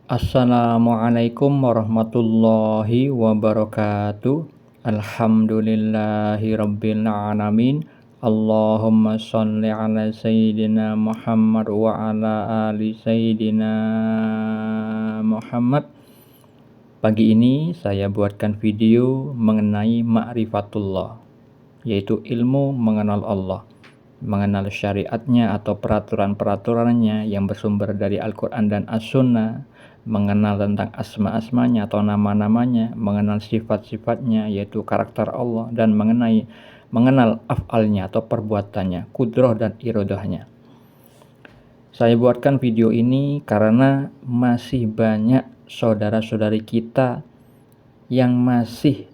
Assalamualaikum warahmatullahi wabarakatuh. Alhamdulillahi rabbil alamin. Allahumma sholli ala sayyidina Muhammad wa ala ali sayyidina Muhammad. Pagi ini saya buatkan video mengenai ma'rifatullah, yaitu ilmu mengenal Allah, mengenal syariatnya atau peraturan-peraturannya yang bersumber dari Al-Quran dan As-Sunnah, mengenal tentang asma-asmanya atau nama-namanya, mengenal sifat-sifatnya yaitu karakter Allah, dan mengenal af'alnya atau perbuatannya, kudroh dan irodahnya. Saya buatkan video ini karena masih banyak saudara-saudari kita yang masih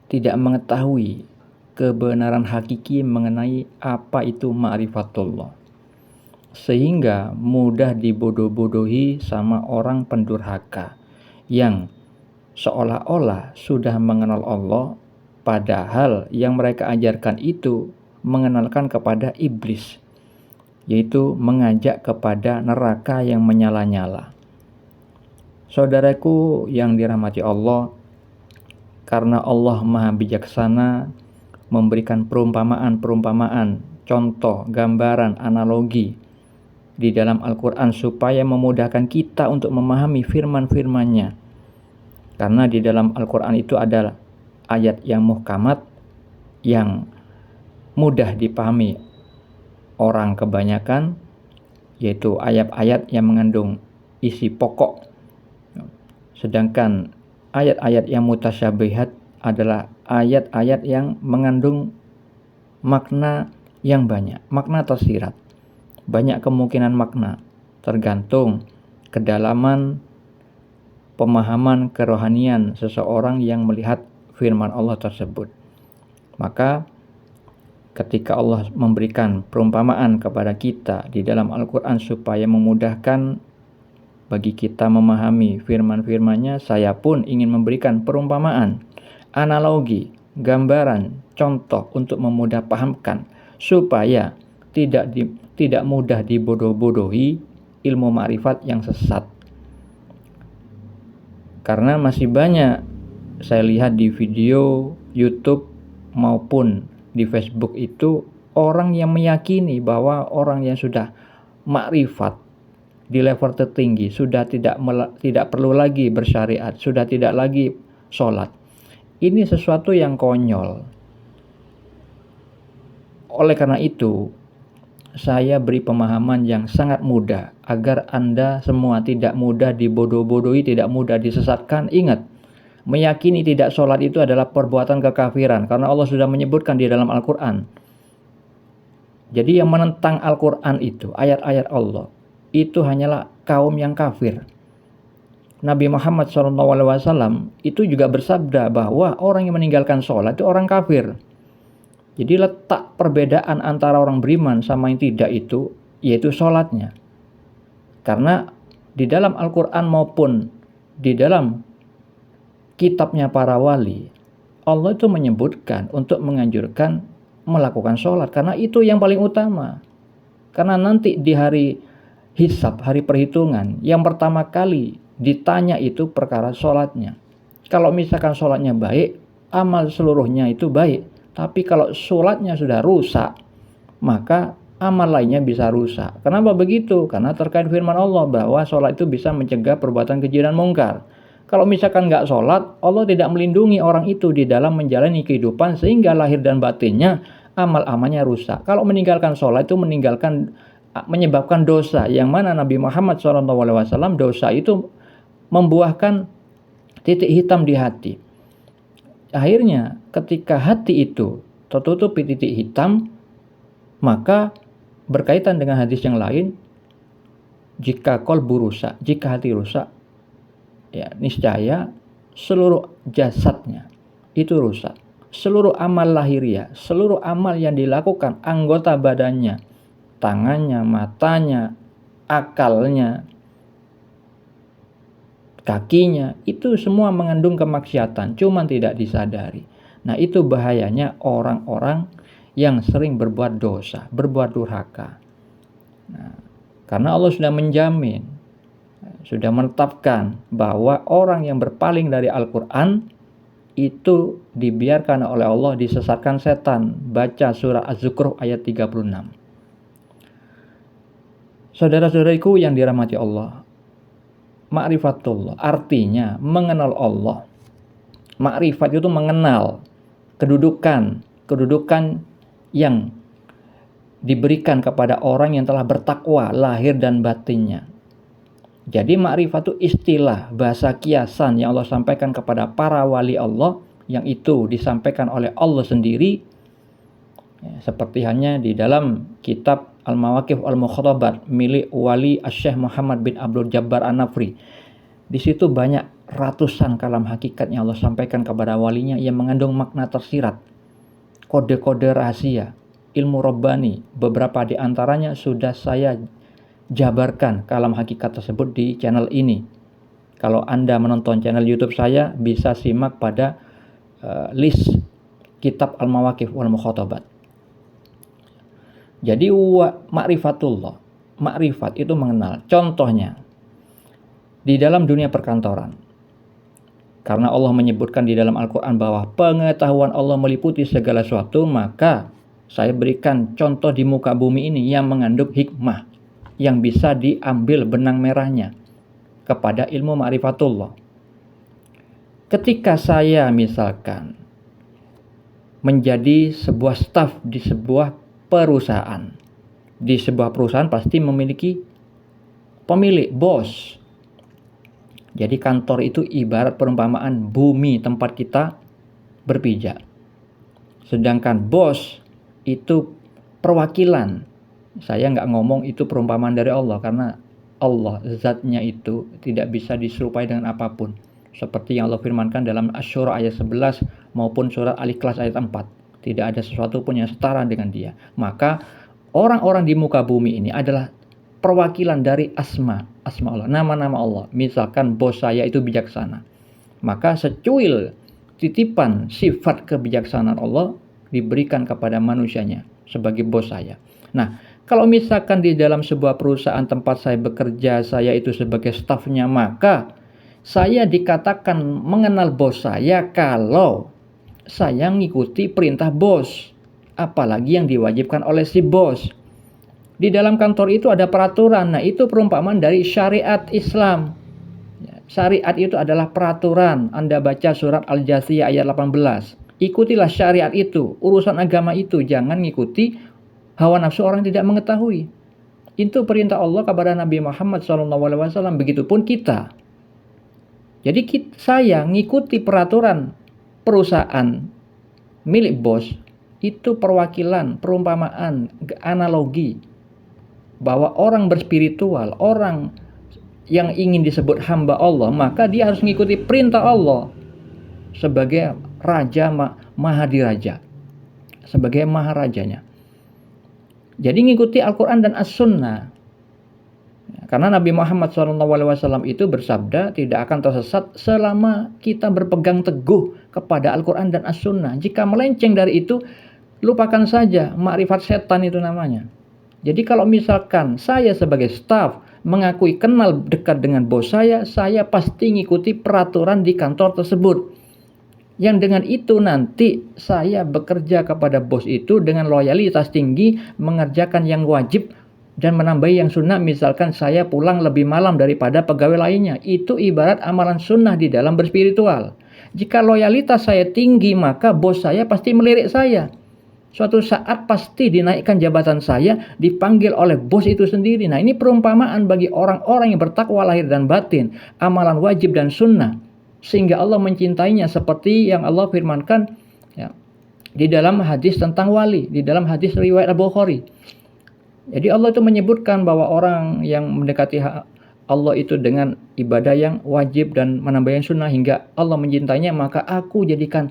tidak mengetahui kebenaran hakiki mengenai apa itu ma'rifatullah, sehingga mudah dibodoh-bodohi sama orang pendurhaka yang seolah-olah sudah mengenal Allah, padahal yang mereka ajarkan itu mengenalkan kepada iblis, yaitu mengajak kepada neraka yang menyala-nyala. Saudaraku yang dirahmati Allah, karena Allah Maha Bijaksana memberikan perumpamaan-perumpamaan, contoh, gambaran, analogi di dalam Al-Quran supaya memudahkan kita untuk memahami firman-firman-Nya. Karena di dalam Al-Quran itu ada ayat yang muhkamat, yang mudah dipahami orang kebanyakan, yaitu ayat-ayat yang mengandung isi pokok. Sedangkan ayat-ayat yang mutasyabihat adalah ayat-ayat yang mengandung makna yang banyak, makna tersirat, banyak kemungkinan makna, tergantung kedalaman pemahaman kerohanian seseorang yang melihat firman Allah tersebut. Maka ketika Allah memberikan perumpamaan kepada kita di dalam Al-Quran supaya memudahkan bagi kita memahami firman-firman-Nya, saya pun ingin memberikan perumpamaan, analogi, gambaran, contoh untuk memudah pahamkan supaya tidak mudah dibodoh-bodohi ilmu ma'rifat yang sesat. Karena masih banyak saya lihat di video YouTube maupun di Facebook itu orang yang meyakini bahwa orang yang sudah ma'rifat di level tertinggi sudah tidak perlu lagi bersyariat, sudah tidak lagi sholat. Ini sesuatu yang konyol. Oleh karena itu, saya beri pemahaman yang sangat mudah agar Anda semua tidak mudah dibodoh-bodohi, tidak mudah disesatkan. Ingat, meyakini tidak sholat itu adalah perbuatan kekafiran, karena Allah sudah menyebutkan di dalam Al-Quran. Jadi yang menentang Al-Quran itu, ayat-ayat Allah, itu hanyalah kaum yang kafir. Nabi Muhammad SAW itu juga bersabda bahwa orang yang meninggalkan sholat itu orang kafir. Jadi letak perbedaan antara orang beriman sama yang tidak itu, yaitu sholatnya. Karena di dalam Al-Quran maupun di dalam kitabnya para wali, Allah itu menyebutkan untuk menganjurkan melakukan sholat. Karena itu yang paling utama. Karena nanti di hari hisab, hari perhitungan, yang pertama kali ditanya itu perkara sholatnya. Kalau misalkan sholatnya baik, amal seluruhnya itu baik. Tapi kalau sholatnya sudah rusak, maka amal lainnya bisa rusak. Kenapa begitu? Karena terkait firman Allah bahwa sholat itu bisa mencegah perbuatan keji dan mungkar. Kalau misalkan nggak sholat, Allah tidak melindungi orang itu di dalam menjalani kehidupan sehingga lahir dan batinnya amal-amalnya rusak. Kalau meninggalkan sholat itu menyebabkan dosa, yang mana Nabi Muhammad SAW dosa itu membuahkan titik hitam di hati. Akhirnya ketika hati itu tertutupi titik hitam, maka berkaitan dengan hadis yang lain, jika qalbu rusak, jika hati rusak, ya niscaya seluruh jasadnya itu rusak. Seluruh amal lahiriah, seluruh amal yang dilakukan, anggota badannya, tangannya, matanya, akalnya, kakinya, itu semua mengandung kemaksiatan, cuman tidak disadari. Nah, itu bahayanya orang-orang yang sering berbuat dosa, berbuat durhaka. Nah, karena Allah sudah menjamin sudah menetapkan bahwa orang yang berpaling dari Al-Quran itu dibiarkan oleh Allah disesatkan setan. Baca surah Az-Zukhruf ayat 36. Saudara-saudariku yang dirahmati Allah, ma'rifatullah artinya mengenal Allah. Ma'rifat itu mengenal kedudukan yang diberikan kepada orang yang telah bertakwa lahir dan batinnya. Jadi ma'rifat itu istilah bahasa kiasan yang Allah sampaikan kepada para wali Allah, yang itu disampaikan oleh Allah sendiri, ya, seperti hanya di dalam kitab Al-Mawaqif Al-Mukhtabat milik Wali Asy-Syaikh Muhammad bin Abdul Jabbar An-Nafri. Di situ banyak ratusan kalam hakikat yang Allah sampaikan kepada walinya yang mengandung makna tersirat, kode-kode rahasia, ilmu Rabbani. Beberapa di antaranya sudah saya jabarkan kalam hakikat tersebut di channel ini. Kalau Anda menonton channel YouTube saya, bisa simak pada list kitab Al-Mawaqif wal Mukhatabat. Jadi ma'rifatullah, ma'rifat itu mengenal. Contohnya di dalam dunia perkantoran, karena Allah menyebutkan di dalam Al-Quran bahwa pengetahuan Allah meliputi segala sesuatu, maka saya berikan contoh di muka bumi ini yang mengandung hikmah yang bisa diambil benang merahnya kepada ilmu ma'rifatullah. Ketika saya misalkan menjadi sebuah staf di sebuah perusahaan, di sebuah perusahaan pasti memiliki pemilik, bos. Jadi kantor itu ibarat perumpamaan bumi tempat kita berpijak. Sedangkan bos itu perwakilan. Saya nggak ngomong itu perumpamaan dari Allah, karena Allah zatnya itu tidak bisa diserupai dengan apapun. Seperti yang Allah firmankan dalam Asy-Syura ayat 11 maupun surat Al-Ikhlas ayat 4. Tidak ada sesuatu pun yang setara dengan dia. Maka orang-orang di muka bumi ini adalah perwakilan dari asma Allah, nama-nama Allah. Misalkan bos saya itu bijaksana, maka secuil titipan sifat kebijaksanaan Allah diberikan kepada manusianya sebagai bos saya. Nah, kalau misalkan di dalam sebuah perusahaan tempat saya bekerja, saya itu sebagai stafnya, maka saya dikatakan mengenal bos saya kalau saya mengikuti perintah bos, apalagi yang diwajibkan oleh si bos. Di dalam kantor itu ada peraturan. Nah, itu perumpamaan dari syariat Islam. Syariat itu adalah peraturan. Anda baca surat Al-Jathiyah ayat 18. Ikutilah syariat itu, urusan agama itu. Jangan ngikuti hawa nafsu orang yang tidak mengetahui. Itu perintah Allah kepada Nabi Muhammad SAW. Begitupun kita. Jadi saya ngikuti peraturan perusahaan milik bos. Itu perwakilan, perumpamaan, analogi bahwa orang berspiritual, orang yang ingin disebut hamba Allah, maka dia harus mengikuti perintah Allah sebagai raja, mahadiraja, sebagai maharajanya. Jadi mengikuti Al-Quran dan As-Sunnah. Karena Nabi Muhammad SAW itu bersabda, tidak akan tersesat selama kita berpegang teguh kepada Al-Quran dan As-Sunnah. Jika melenceng dari itu, lupakan saja, makrifat setan itu namanya. Jadi kalau misalkan saya sebagai staf mengakui kenal dekat dengan bos saya pasti ngikuti peraturan di kantor tersebut. Yang dengan itu nanti saya bekerja kepada bos itu dengan loyalitas tinggi, mengerjakan yang wajib dan menambahi yang sunnah. Misalkan saya pulang lebih malam daripada pegawai lainnya. Itu ibarat amalan sunnah di dalam berspiritual. Jika loyalitas saya tinggi, maka bos saya pasti melirik saya. Suatu saat pasti dinaikkan jabatan saya, dipanggil oleh bos itu sendiri. Nah, ini perumpamaan bagi orang-orang yang bertakwa lahir dan batin, amalan wajib dan sunnah, sehingga Allah mencintainya seperti yang Allah firmankan ya, di dalam hadis tentang wali, di dalam hadis riwayat Al-Bukhari. Jadi Allah itu menyebutkan bahwa orang yang mendekati Allah itu dengan ibadah yang wajib dan menambah yang sunnah hingga Allah mencintainya, maka aku jadikan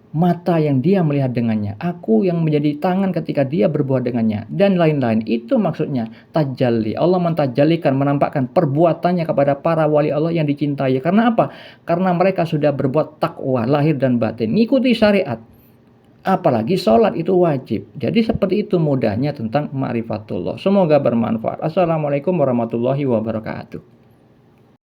mata yang dia melihat dengannya, aku yang menjadi tangan ketika dia berbuat dengannya, dan lain-lain. Itu maksudnya tajalli. Allah mentajalikan, menampakkan perbuatannya kepada para wali Allah yang dicintai. Karena apa? Karena mereka sudah berbuat takwa lahir dan batin, ngikuti syariat. Apalagi sholat itu wajib. Jadi seperti itu mudahnya tentang ma'rifatullah. Semoga bermanfaat. Assalamualaikum warahmatullahi wabarakatuh.